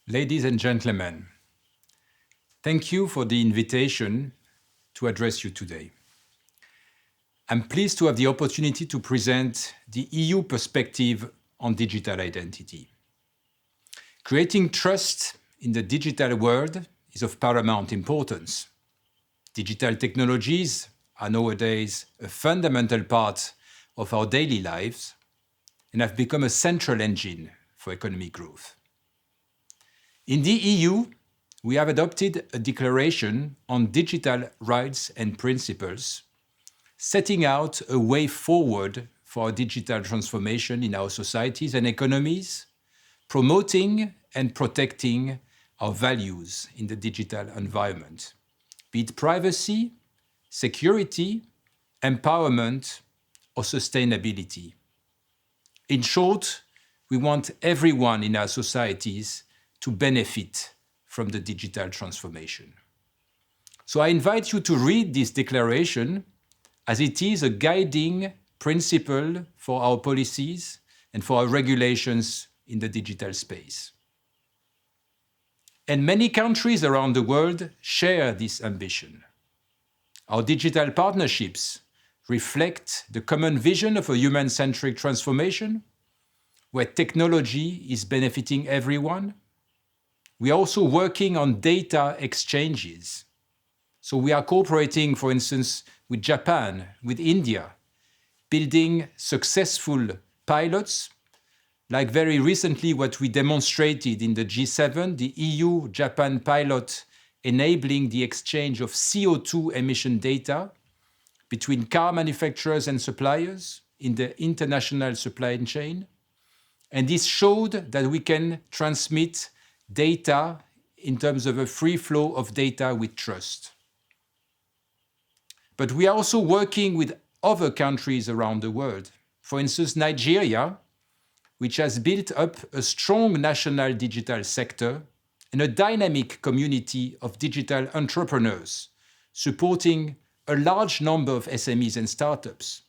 Ladies and gentlemen, thank you for the invitation to address you today. I'm pleased to have the opportunity to present the EU perspective on digital identity. Creating trust in the digital world is of paramount importance. Digital technologies are nowadays a fundamental part of our daily lives and have become a central engine for economic growth. In the EU, we have adopted a declaration on digital rights and principles, setting out a way forward for digital transformation in our societies and economies, promoting and protecting our values in the digital environment, be it privacy, security, empowerment, or sustainability. In short, we want everyone in our societies to benefit from the digital transformation. So I invite you to read this declaration as it is a guiding principle for our policies and for our regulations in the digital space. And many countries around the world share this ambition. Our digital partnerships reflect the common vision of a human-centric transformation where technology is benefiting everyone. We are also working on data exchanges. So we are cooperating, for instance, with Japan, with India, building successful pilots, like very recently what we demonstrated in the G7, the EU-Japan pilot enabling the exchange of CO2 emission data between car manufacturers and suppliers in the international supply chain. And this showed that we can transmit data in terms of a free flow of data with trust. But we are also working with other countries around the world. For instance, Nigeria, which has built up a strong national digital sector and a dynamic community of digital entrepreneurs, supporting a large number of SMEs and startups.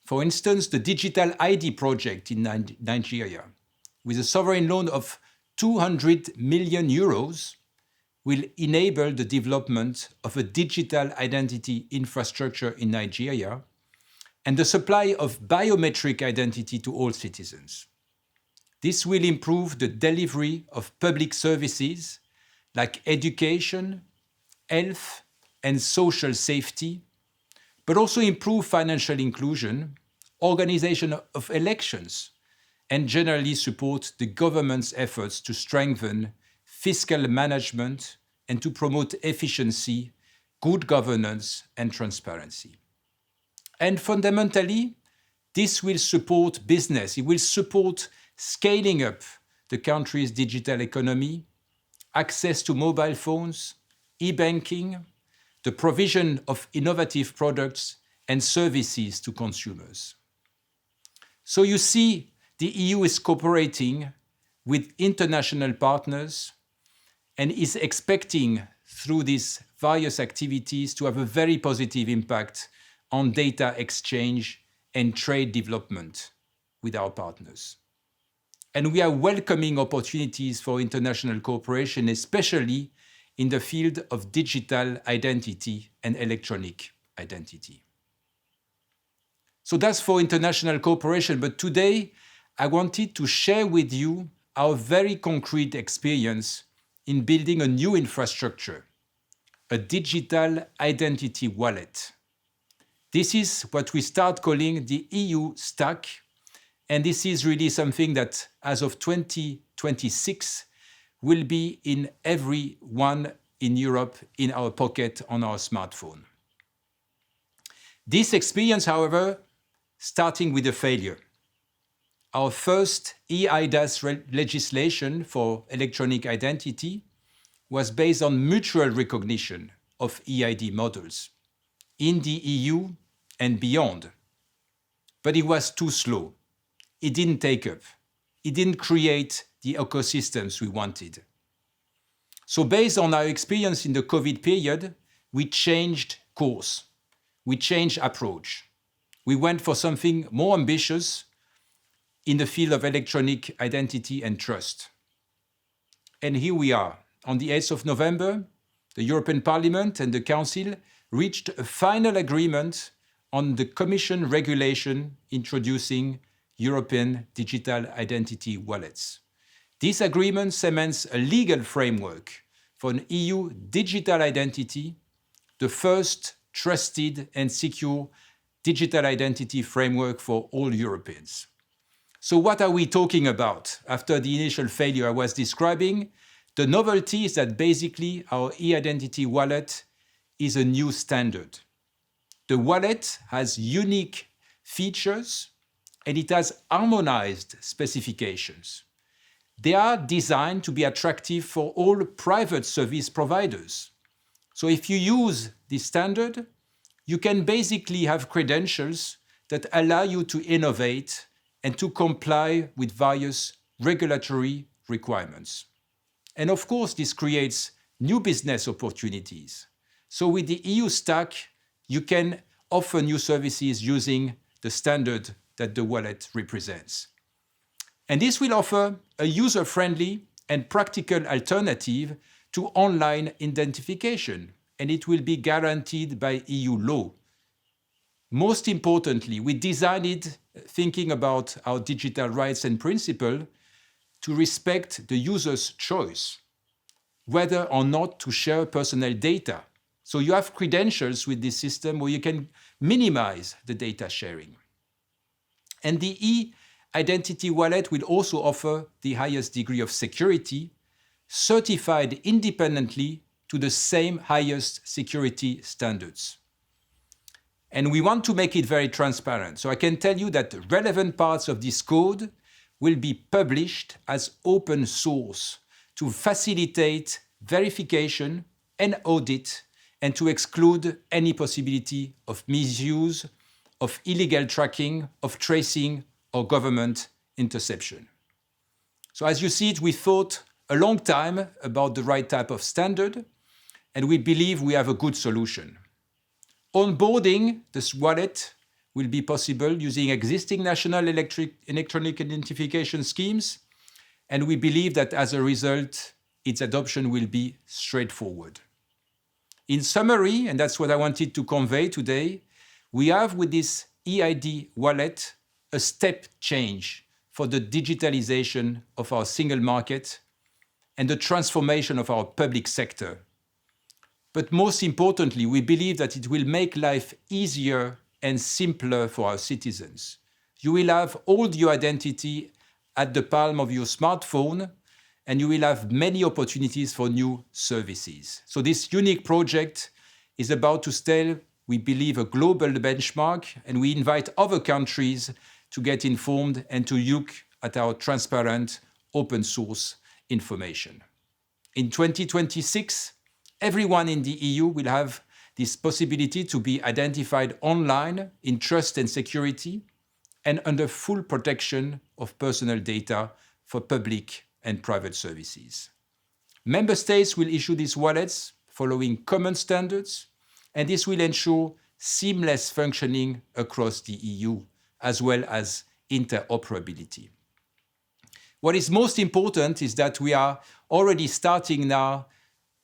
For instance, the Digital ID project in Nigeria, with a sovereign loan of 200 million euros, will enable the development of a digital identity infrastructure in Nigeria and the supply of biometric identity to all citizens. This will improve the delivery of public services like education, health, and social safety, but also improve financial inclusion, organization of elections, and generally support the government's efforts to strengthen fiscal management and to promote efficiency, good governance, and transparency. And fundamentally, this will support business. It will support scaling up the country's digital economy, access to mobile phones, e-banking, the provision of innovative products and services to consumers. So you see, the EU is cooperating with international partners and is expecting through these various activities to have a very positive impact on data exchange and trade development with our partners. And we are welcoming opportunities for international cooperation, especially in the field of digital identity and electronic identity. So that's for international cooperation, but today I wanted to share with you our very concrete experience in building a new infrastructure, a digital identity wallet. This is what we start calling the EU stack, and this is really something that as of 2026 will be in every one in Europe in our pocket on our smartphone. This experience, however, starting with a failure. Our first eIDAS legislation for electronic identity was based on mutual recognition of eID models in the EU and beyond. But it was too slow. It didn't take up. It didn't create the ecosystems we wanted. So based on our experience in the COVID period, we changed course. We changed approach. We went for something more ambitious in the field of electronic identity and trust. And here we are. On the 8th of November, the European Parliament and the Council reached a final agreement on the Commission regulation introducing European digital identity wallets. This agreement cements a legal framework for an EU digital identity, the first trusted and secure digital identity framework for all Europeans. So what are we talking about? After the initial failure I was describing, the novelty is that basically our e-identity wallet is a new standard. The wallet has unique features and it has harmonized specifications. They are designed to be attractive for all private service providers. So if you use this standard, you can basically have credentials that allow you to innovate and to comply with various regulatory requirements. And of course, this creates new business opportunities. So with the EU stack, you can offer new services using the standard that the wallet represents. And this will offer a user-friendly and practical alternative to online identification, and it will be guaranteed by EU law. Most importantly, we designed it thinking about our digital rights and principle to respect the user's choice, whether or not to share personal data. So you have credentials with this system where you can minimize the data sharing. And the e-identity wallet will also offer the highest degree of security, certified independently to the same highest security standards. And we want to make it very transparent. So I can tell you that relevant parts of this code will be published as open source to facilitate verification and audit and to exclude any possibility of misuse, of illegal tracking, of tracing, or government interception. So as you see it, we thought a long time about the right type of standard, and we believe we have a good solution. Onboarding this wallet will be possible using existing national electronic identification schemes, and we believe that as a result, its adoption will be straightforward. In summary, and that's what I wanted to convey today, we have with this eID wallet a step change for the digitalization of our single market and the transformation of our public sector. But most importantly, we believe that it will make life easier and simpler for our citizens. You will have all your identity at the palm of your smartphone, and you will have many opportunities for new services. So this unique project is about to set, we believe, a global benchmark, and we invite other countries to get informed and to look at our transparent, open source information. In 2026, everyone in the EU will have this possibility to be identified online in trust and security and under full protection of personal data for public and private services. Member states will issue these wallets following common standards, and this will ensure seamless functioning across the EU, as well as interoperability. What is most important is that we are already starting now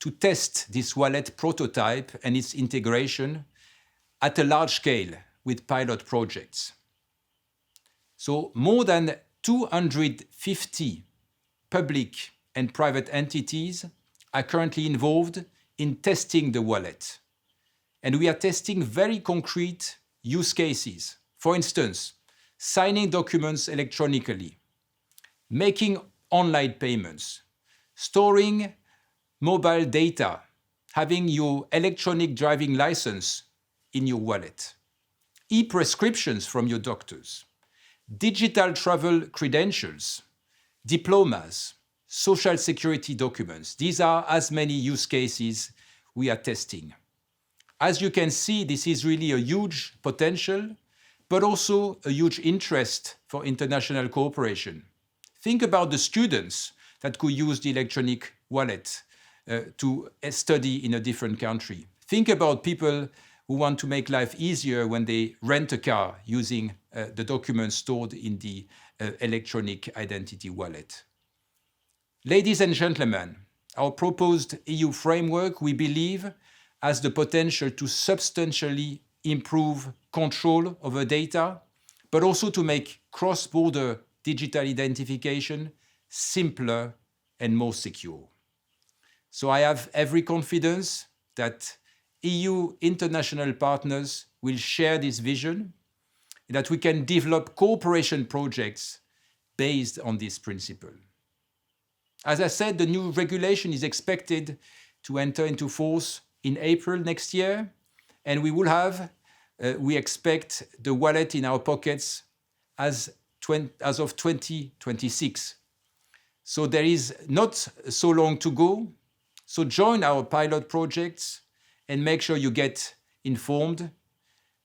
to test this wallet prototype and its integration at a large scale with pilot projects. So more than 250 public and private entities are currently involved in testing the wallet. And we are testing very concrete use cases. For instance, signing documents electronically, making online payments, storing mobile data, having your electronic driving license in your wallet, e-prescriptions from your doctors, digital travel credentials, diplomas, social security documents. These are as many use cases we are testing. As you can see, this is really a huge potential, but also a huge interest for international cooperation. Think about the students that could use the electronic wallet to study in a different country. Think about people who want to make life easier when they rent a car using the documents stored in the electronic identity wallet. Ladies and gentlemen, our proposed EU framework, we believe, has the potential to substantially improve control over data, but also to make cross-border digital identification simpler and more secure. So I have every confidence that EU international partners will share this vision, and that we can develop cooperation projects based on this principle. As I said, the new regulation is expected to enter into force in April next year, and we will have, we expect, the wallet in our pockets as of 2026. So there is not so long to go. So join our pilot projects and make sure you get informed.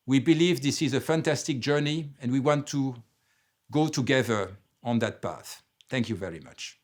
We believe this is a fantastic journey, and we want to go together on that path. Thank you very much.